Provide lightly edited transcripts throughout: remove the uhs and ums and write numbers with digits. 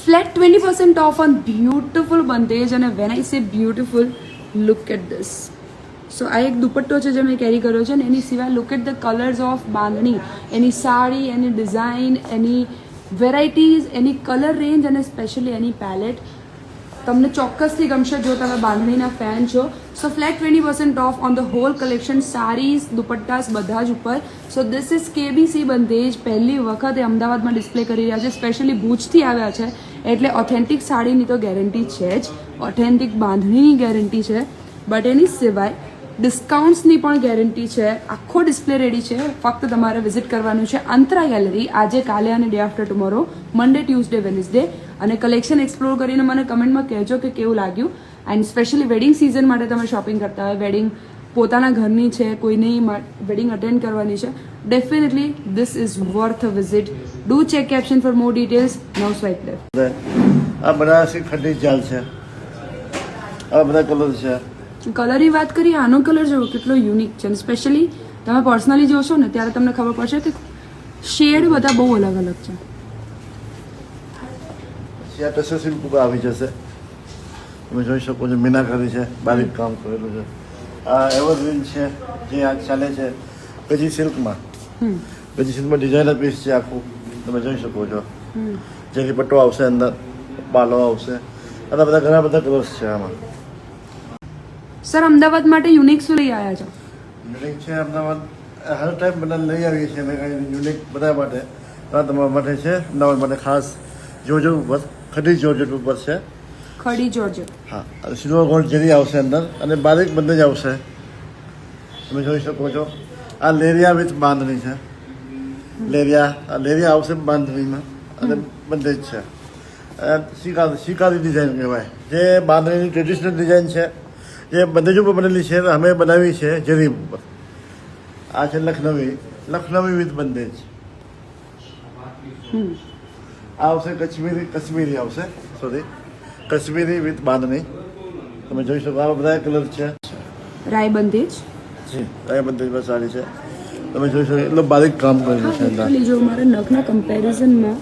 Flat 20% off on beautiful bandage, and when I say beautiful, look at this. સો આ એક દુપટ્ટો છે જે મેં કેરી કર્યો છે ને એની સિવાય look at the colours of bandhani, એની સાડી, એની ડિઝાઇન, એની વેરાયટીઝ, એની કલર રેન્જ અને સ્પેશિયલી એની પેલેટ તમને ચોક્કસથી ગમશે જો તમે બાંધણીના ફેન છો. So flat 20% off on the whole collection, saris, dupattas બધા જ ઉપર. So this is KBC Bandhej. પહેલી વખત એ અમદાવાદમાં ડિસ્પ્લે કરી રહ્યા છે, સ્પેશિયલી ભુજથી આવ્યા છે એટલે ઓથેન્ટિક સાડીની તો ગેરંટી છે જ, ઓથેન્ટિક બાંધણીની ગેરંટી છે, બટ એની સિવાય ડિસ્કાઉન્ટ્સની પણ ગેરંટી છે. આખો ડિસ્પ્લે રેડી છે, ફક્ત તમારે વિઝિટ કરવાનું છે અંતરા ગેલેરી આજે, કાલે અને ડે આફ્ટર ટુમોરો, મંડે, ટ્યુઝડે, વેનસડે. અને કલેક્શન એક્સપ્લોર કરીને મને કમેન્ટમાં કહેજો કે કેવું લાગ્યું. એન્ડ સ્પેશિયલી વેડિંગ સિઝન માટે તમે શોપિંગ કરતા હોય, વેડિંગ પોતાના ઘરની છે, કોઈની વેડિંગ અટેન્ડ કરવાની છે, definitely this is worth a visit. Do check caption for more details. Now swipe left. આ બનારસી ખંડી ચાલ છે, આ બધા કલર છે. કલરની વાત કરીએ, આનો કલર જુઓ કેટલો યુનિક છે. અને સ્પેશિયલી તમે પર્સનલી જોશો ને ત્યારે તમને ખબર પડશે કે શેડ બધા બહુ અલગ અલગ છે. પછી આ ટસર સિલ્ક ઉપર આવી જશે, તમે જોઈ શકો છો, મીનાકારી છે, બારીક કામ કરેલું છે. આ એવરગ્રીન છે જે આ ચાલે છે ગજી સિલ્કમાં. ગજી સિલ્કમાં ડિઝાઇનર પીસ છે આખું, તમે જોઈ શકો છો. જેની પટ્ટો આવશે, અંદર બાલો આવશે, અને બધા ઘણા બધા કલર્સ છે આમાં. સર અમદાવાદ માટે યુનિક શું લઈ આવ્યા છો? યુનિક છે અમદાવાદ, હર ટાઈમ બધા લઈ આવીએ છીએ અમે કાંઈ યુનિક બધા માટે. તમારા માટે છે અમદાવાદ માટે ખાસ જોર્જેટ ઉપર, ખડી જોર્જેટ ઉપર છે. ખડી જોર્જેટ. હા, સિલ્વર ગોલ્ડ જેરી આવશે અંદર, અને બારીક બંધ જ આવશે, તમે જોઈ શકો છો. આ લેરિયા વિથ બાંધણી છે, લેરિયા આવશે બાંધણીમાં, અને બંધ જ છે. શિકારી ડિઝાઇન કહેવાય, જે બાંધણીની ટ્રેડિશનલ ડિઝાઇન છે, જે બંદેજ ઉપર બનેલી છે, અમે બનાવી છે જરી ઉપર. આ છે લખનવી વિથ બંદેજ. આ આવશે કશ્મીરી આવશે, સોરી, કશ્મીરી વિથ બાંધણી. તમે જોઈ શકો આ બધા કલર છે. રાય બંધેજ. જી, રાય બંધેજમાં સારી છે, તમે જોઈ શકો. એટલું બારીક કામ કરેલું છે અંદર. જો મારા નખના કમ્પેરિઝનમાં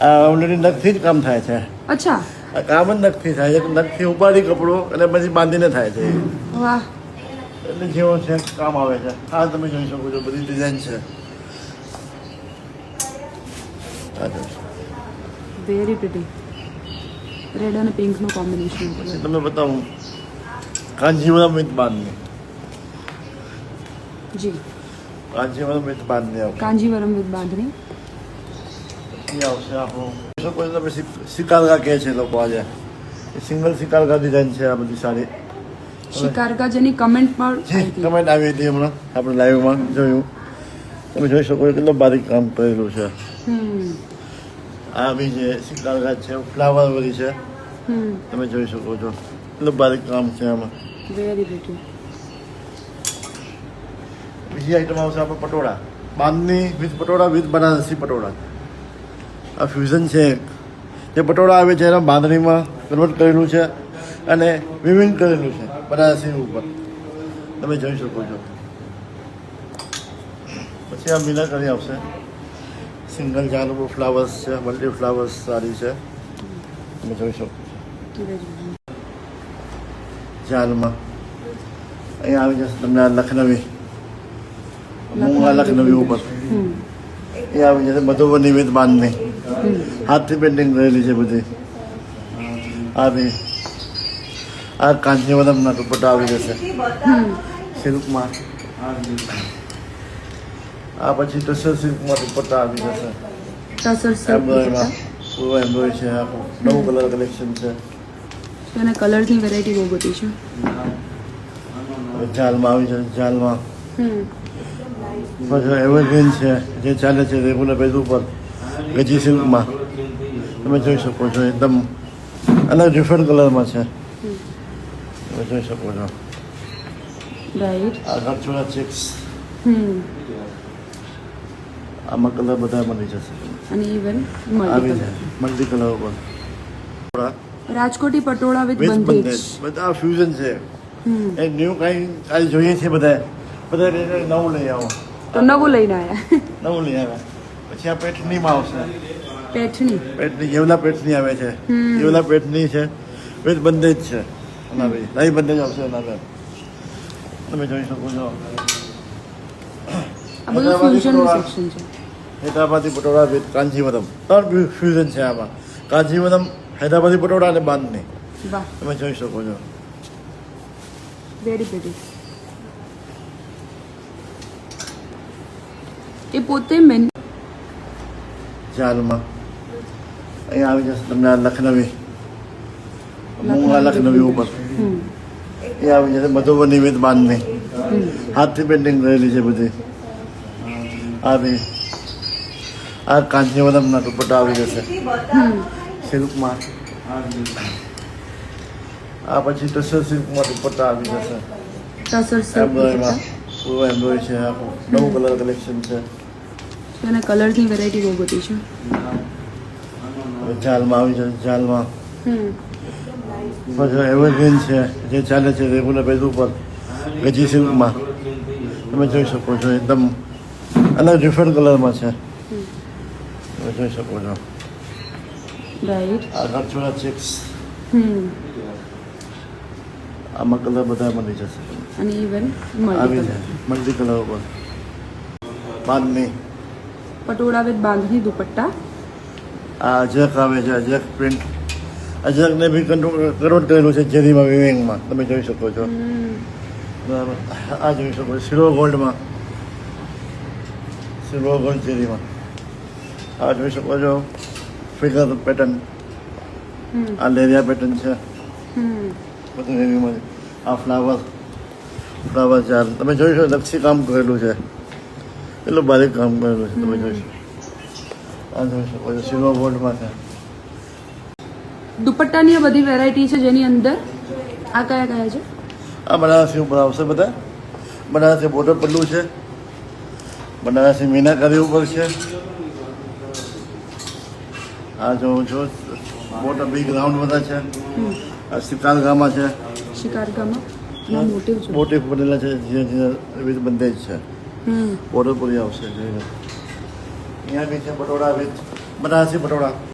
આ ઓલરેડી નખથી જ કામ થાય છે. અચ્છા, આ કામ જ નખથી થાય છે, નખથી ઉપાડી કપડો અને પછી બાંધીને થાય છે. વાહ, એટલે જેવો છે કામ આવે છે. આ તમે જોઈ શકો છો, બધી ડિઝાઇન છે. Very pretty. રેડ અને પિંક નું કોમ્બિનેશન. તમે બતાવું, કાંજીવરમ વિથ બાંધણી. જી, કાંજીવરમ વિથ બાંધણી આવશે. કાંજીવરમ વિથ બાંધણી. એ આવશે આપણું શકો છો તમે, શિકારકા કહે છે લોકો આજે. સિંગલ શિકારકા ડિઝાઇન છે આ બધી સાડી. શિકારકા જેની કમેન્ટ પર કમેન્ટ આવી હતી હમણાં, આપણે લાઈવમાં જોયું. તમે જોઈ શકો છો કેટલું બારીક કામ કરેલું છે. આ બી છે શિકારકા છે, ફ્લાવર વાળી છે, તમે જોઈ શકો છો કેટલું બારીક કામ છે આમાં. Very pretty. બીજી આઈટમ આવશે આપણે પટોળા, બાંધણી વિથ પટોળા વિથ બનારસી પટોળા. આ ફ્યુઝન છે, જે પટોળા આવે છે એના બાંધણીમાં કન્વર્ટ કરેલું છે અને વિવિંગ કરેલું છે બનારસી ઉપર, તમે જોઈ શકો છો. પછી આ મીનાકારી આવશે, સિંગલ જાન ઉપર ફ્લાવર્સ છે, મલ્ટી ફ્લાવર્સ સારી છે, તમે જોઈ શકો છો. જાનમાં અહીંયા આવી જશે તમને આ લખનવી, મૂંગા લખનવી ઉપર એ આવી જશે. મધુબની વિથ બાંધણી, હાથથી પેન્ટિંગ કરેલી છે બધી. આ બી આ કાંચીવરમના દુપટ્ટા આવી જશે સિલ્કમાં. આ પછી ટસર સિલ્કમાં દુપટ્ટા આવી જશે. ટસર સિલ્ક એમ્બ્રોઇડરીમાં પૂરો એમ્બ્રોઇડરી છે, આખું નવું કલર કલેક્શન છે. અને કલર્સની વેરાયટી બહુ બધી છે. જાલમાં આવી જશે, જાલમાં પછી એવરગ્રીન છે જે ચાલે છે રેગ્યુલર બેઝ ઉપર, ગજી સિલ્કમાં તમે જોઈ શકો છો. એકદમ અલગ ડિફરન્ટ કલરમાં છે, તમે જોઈ શકો છો. રાઈટ. આ ગરચોળા ચેક્સ, આમાં કલર બધા મળી જશે. અને ઇવન આવી જાય મલ્ટી કલર ઉપર. રાજકોટી પટોળા વિથ બંધેજ, બધા ફ્યુઝન છે. એ ન્યૂ કાંઈ આજે જોઈએ છે બધા નવું લઈ આવો. તો નવું લઈને આવ્યા. નવું લઈ આવ્યા. પછી આ પેઠણીમાં આવશે, પેઠણી પેટની જેવલા પેટની આવે છે જેવલા પેટની છે વિથ બંદેજ છે એના ભાઈ નહીં બંદેજ આવશે એના ભાઈ તમે જોઈ શકો છો આ બધું ફ્યુઝનનું સેક્શન છે હૈદરાબાદી પટોળા વિથ કાંજીવરમ 3 ફ્યુઝન છે આમાં કાંજીવરમ હૈદરાબાદી પટોળા અને બાંધણી વાહ તમે જોઈ શકો છો વેરી પ્રિટી એ પોતે મેન જાલમાં અહીંયા આવી જશે તમને આ લખનવી મૂંગા લખનવી ઉપર એ આવી જશે મધુબની વિથ બાંધણી હાથથી પેન્ટિંગ કરેલી છે બધી આવી આ કાંચીવરમના દુપટ્ટા આવી જશે સિલ્કમાં આ પછી ટસર સિલ્કમાં દુપટ્ટા આવી જશે ટસર સિલ્ક એમ્બ્રોઈડરીમાં પૂરો એમ્બ્રોઈડરી છે આખું નવું કલર કલેક્શન છે અને કલર્સની વેરાયટી બહુ બધી છે હવે જાલમાં આવી જશે જાલમાં પછી એવરગ્રીન છે જે ચાલે છે રેગ્યુલર બેઝ ઉપર ગજી સિલ્કમાં તમે જોઈ શકો છો એકદમ અલગ ડિફરન્ટ કલરમાં છે તમે જોઈ શકો છો રાઈટ આ ગરચોળા ચેક્સ આમાં કલર બધા મળી જશે અને ઇવન આવી મલ્ટી જાય મલ્ટી કલર ઉપર બાંધણી પટોળા વિથ બાંધણી દુપટ્ટા આ અજરક આવે છે અજરક પ્રિન્ટ અજરકને બી કન્વર્ટ કરેલું છે જેરીમાં વિવિંગમાં તમે જોઈ શકો છો બરાબર આ જોઈ શકો છો સિલ્વર ગોલ્ડમાં સિલ્વર ગોલ્ડ જેરીમાં આ જોઈ શકો છો ફિગર પેટર્ન આ લેરિયા પેટર્ન છે બધું હેવીમાં આ ફ્લાવર ચાર તમે જોઈ શકો લક્ષી કામ કરેલું છે એટલું બારીક કામ કરેલું છે તમે જોઈ શકો આ જોઈ શકો છો સિલ્વર ગોલ્ડમાં છે દુપટ્ટાની આ બધી વેરાયટી છે જેની અંદર આ કયા કયા છે આ બનારસી ઉપર આવશે બધા બનારસી બોર્ડર પલ્લું છે બનારસી મીનાકારી ઉપર છે આ જો બોર્ડર બિગ રાઉન્ડ બધા છે આ શિકારગામાં છે શિકારગામાં એના મોટિવ છે મોટી બનેલા છે જે વિથ બંદેજ છે બોર્ડર પૂરી આવશે અહીંયા બી છે પટોળા વિથ બનારસી પટોળા